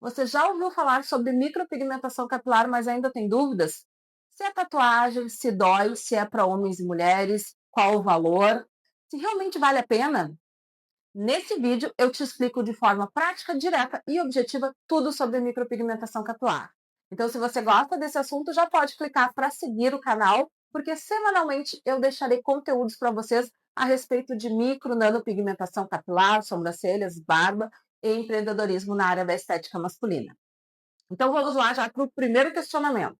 Você já ouviu falar sobre micropigmentação capilar, mas ainda tem dúvidas? Se é tatuagem, se dói, se é para homens e mulheres, qual o valor, se realmente vale a pena? Nesse vídeo eu te explico de forma prática, direta e objetiva tudo sobre micropigmentação capilar. Então, se você gosta desse assunto, já pode clicar para seguir o canal, porque semanalmente eu deixarei conteúdos para vocês a respeito de micro, nanopigmentação capilar, sobrancelhas, barba e empreendedorismo na área da estética masculina. Então vamos lá já para o primeiro questionamento.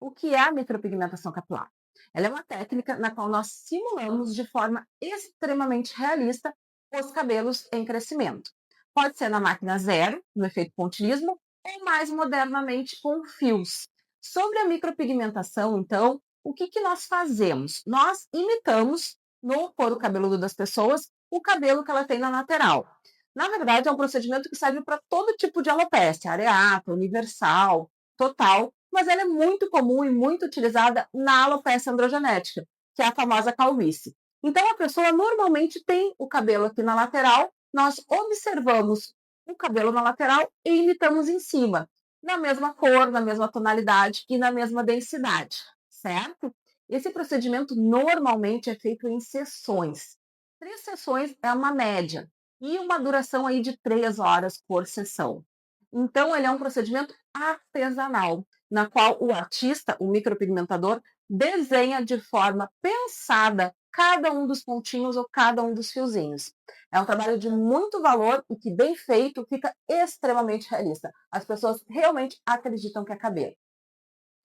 O que é a micropigmentação capilar? Ela é uma técnica na qual nós simulamos de forma extremamente realista os cabelos em crescimento. Pode ser na máquina zero, no efeito pontilhismo, ou mais modernamente com fios. Sobre a micropigmentação, então, o que nós fazemos? Nós imitamos no couro cabeludo das pessoas o cabelo que ela tem na lateral. Na verdade, é um procedimento que serve para todo tipo de alopecia, areata, universal, total, mas ela é muito comum e muito utilizada na alopecia androgenética, que é a famosa calvície. Então, a pessoa normalmente tem o cabelo aqui na lateral, nós observamos o cabelo na lateral e imitamos em cima, na mesma cor, na mesma tonalidade e na mesma densidade, certo? Esse procedimento normalmente é feito em sessões. 3 sessões é uma média e uma duração aí de 3 horas por sessão. Então, ele é um procedimento artesanal, na qual o artista, o micropigmentador, desenha de forma pensada cada um dos pontinhos ou cada um dos fiozinhos. É um trabalho de muito valor e que, bem feito, fica extremamente realista. As pessoas realmente acreditam que é cabelo.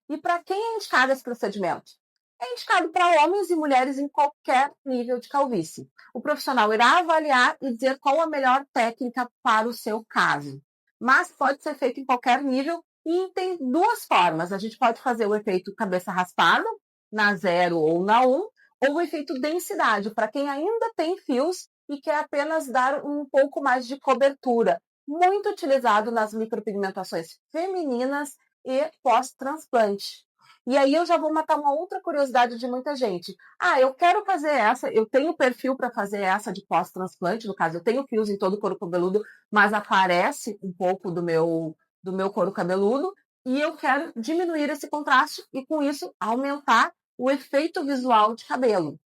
E para quem é indicado esse procedimento? É indicado para homens e mulheres em qualquer nível de calvície. O profissional irá avaliar e dizer qual a melhor técnica para o seu caso. Mas pode ser feito em qualquer nível e tem duas formas. A gente pode fazer o efeito cabeça raspada, na zero ou na um, ou o efeito densidade, para quem ainda tem fios e quer apenas dar um pouco mais de cobertura. Muito utilizado nas micropigmentações femininas e pós-transplante. E aí eu já vou matar uma outra curiosidade de muita gente. Ah, eu quero fazer essa, eu tenho perfil para fazer essa de pós-transplante, no caso, eu tenho fios em todo o couro cabeludo, mas aparece um pouco do meu couro cabeludo, e eu quero diminuir esse contraste e, com isso, aumentar o efeito visual de cabelo.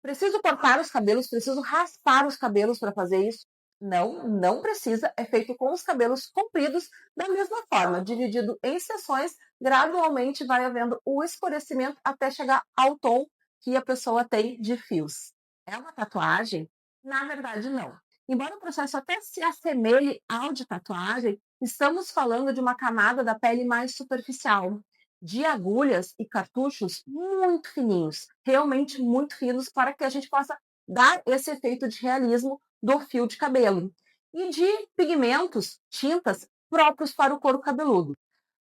Preciso cortar os cabelos, preciso raspar os cabelos para fazer isso? Não, não precisa. É feito com os cabelos compridos da mesma forma, dividido em seções. Gradualmente vai havendo o escurecimento até chegar ao tom que a pessoa tem de fios. É uma tatuagem? Na verdade, não. Embora o processo até se assemelhe ao de tatuagem, estamos falando de uma camada da pele mais superficial, de agulhas e cartuchos muito fininhos, realmente muito finos, para que a gente possa dar esse efeito de realismo do fio de cabelo. E de pigmentos, tintas próprios para o couro cabeludo.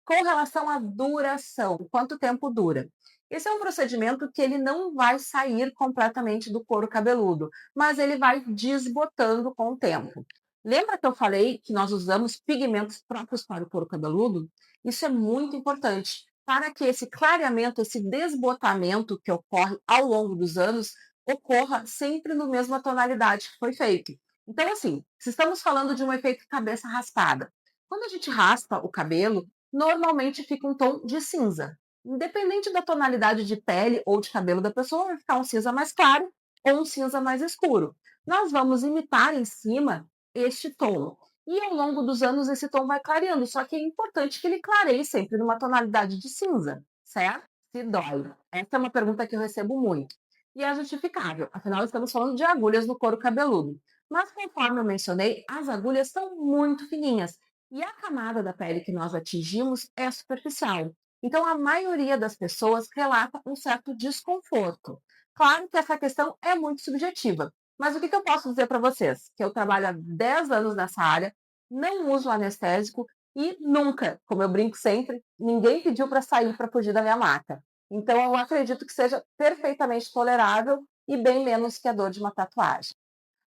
Com relação à duração, quanto tempo dura? Esse é um procedimento que ele não vai sair completamente do couro cabeludo, mas ele vai desbotando com o tempo. Lembra que eu falei que nós usamos pigmentos próprios para o couro cabeludo? Isso é muito importante para que esse clareamento, esse desbotamento que ocorre ao longo dos anos, ocorra sempre na mesma tonalidade que foi feito. Então, assim, se estamos falando de um efeito cabeça raspada, quando a gente raspa o cabelo, normalmente fica um tom de cinza. Independente da tonalidade de pele ou de cabelo da pessoa, vai ficar um cinza mais claro ou um cinza mais escuro. Nós vamos imitar em cima este tom. E ao longo dos anos esse tom vai clareando, só que é importante que ele clareie sempre numa tonalidade de cinza, certo? Se dói. Essa é uma pergunta que eu recebo muito. E é justificável, afinal estamos falando de agulhas no couro cabeludo. Mas conforme eu mencionei, as agulhas são muito fininhas e a camada da pele que nós atingimos é superficial. Então a maioria das pessoas relata um certo desconforto. Claro que essa questão é muito subjetiva, mas o que eu posso dizer para vocês? Que eu trabalho há 10 anos nessa área, não uso anestésico e nunca, como eu brinco sempre, ninguém pediu para sair para fugir da minha maca. Então eu acredito que seja perfeitamente tolerável e bem menos que a dor de uma tatuagem.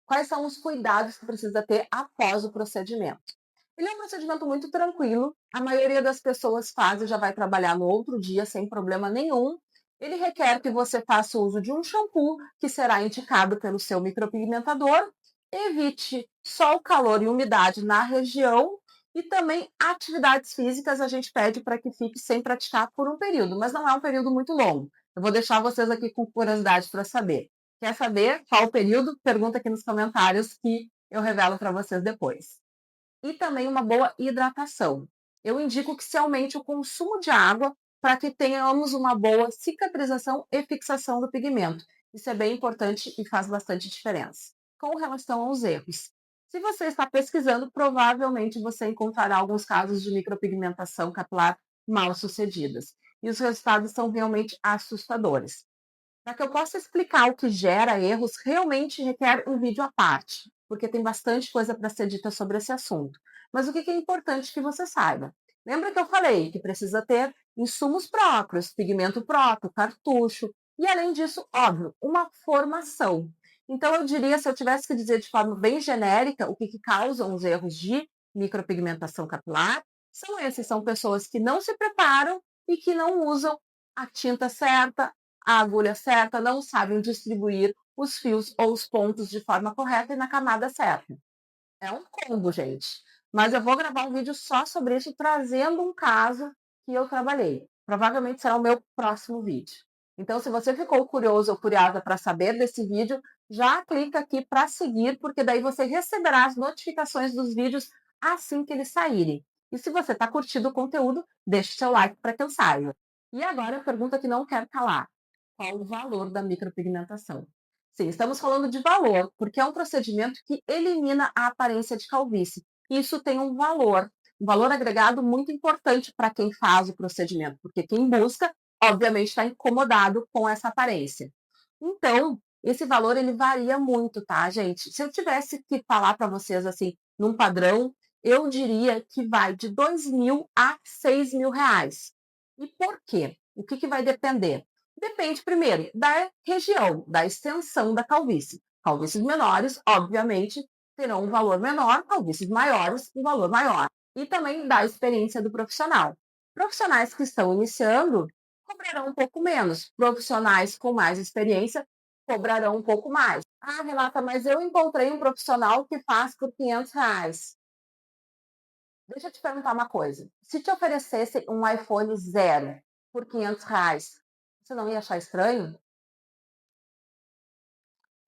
Quais são os cuidados que precisa ter após o procedimento? Ele é um procedimento muito tranquilo, a maioria das pessoas faz e já vai trabalhar no outro dia sem problema nenhum. Ele requer que você faça uso de um shampoo que será indicado pelo seu micropigmentador. Evite sol, calor e umidade na região E também atividades físicas a gente pede para que fique sem praticar por um período, mas não é um período muito longo. Eu vou deixar vocês aqui com curiosidade para saber. Quer saber qual o período? Pergunta aqui nos comentários que eu revelo para vocês depois. E também uma boa hidratação. Eu indico que se aumente o consumo de água para que tenhamos uma boa cicatrização e fixação do pigmento. Isso é bem importante e faz bastante diferença. Com relação aos erros, se você está pesquisando, provavelmente você encontrará alguns casos de micropigmentação capilar mal sucedidas. E os resultados são realmente assustadores. Para que eu possa explicar o que gera erros, realmente requer um vídeo à parte, porque tem bastante coisa para ser dita sobre esse assunto. Mas o que é importante que você saiba? Lembra que eu falei que precisa ter insumos próprios, pigmento próprio, cartucho, e além disso, óbvio, uma formação. Então, eu diria, se eu tivesse que dizer de forma bem genérica o que causam os erros de micropigmentação capilar, são esses, são pessoas que não se preparam e que não usam a tinta certa, a agulha certa, não sabem distribuir os fios ou os pontos de forma correta e na camada certa. É um combo, gente. Mas eu vou gravar um vídeo só sobre isso, trazendo um caso que eu trabalhei. Provavelmente será o meu próximo vídeo. Então, se você ficou curioso ou curiosa para saber desse vídeo, já clica aqui para seguir, porque daí você receberá as notificações dos vídeos assim que eles saírem. E se você está curtindo o conteúdo, deixe seu like para que eu saiba. E agora a pergunta que não quero calar: qual o valor da micropigmentação? Sim, estamos falando de valor, porque é um procedimento que elimina a aparência de calvície. Isso tem um valor agregado muito importante para quem faz o procedimento, porque quem busca, obviamente, está incomodado com essa aparência. Então, esse valor ele varia muito, tá, gente? Se eu tivesse que falar para vocês assim, num padrão, eu diria que vai de 2.000 a 6.000 reais. E por quê? O que vai depender? Depende, primeiro, da região, da extensão da calvície. Calvícies menores, obviamente, terão um valor menor, calvícies maiores, um valor maior. E também da experiência do profissional. Profissionais que estão iniciando cobrarão um pouco menos. Profissionais com mais experiência cobrarão um pouco mais. Ah, Renata, mas eu encontrei um profissional que faz por 500 reais. Deixa eu te perguntar uma coisa. Se te oferecesse um iPhone zero por 500 reais, você não ia achar estranho?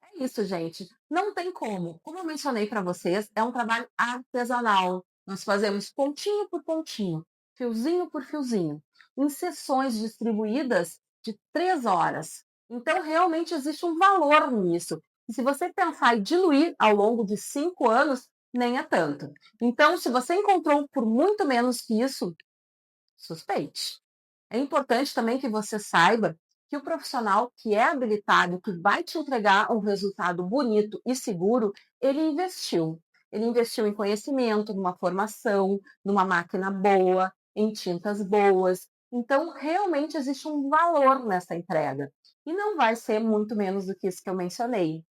É isso, gente. Não tem como. Como eu mencionei para vocês, é um trabalho artesanal. Nós fazemos pontinho por pontinho, fiozinho por fiozinho, em sessões distribuídas de 3 horas. Então, realmente existe um valor nisso. E se você pensar em diluir ao longo de 5 anos, nem é tanto. Então, se você encontrou por muito menos que isso, suspeite. É importante também que você saiba que o profissional que é habilitado, que vai te entregar um resultado bonito e seguro, ele investiu. Ele investiu em conhecimento, numa formação, numa máquina boa, em tintas boas. Então, realmente existe um valor nessa entrega. E não vai ser muito menos do que isso que eu mencionei.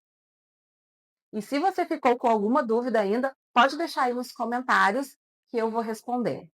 E se você ficou com alguma dúvida ainda, pode deixar aí nos comentários que eu vou responder.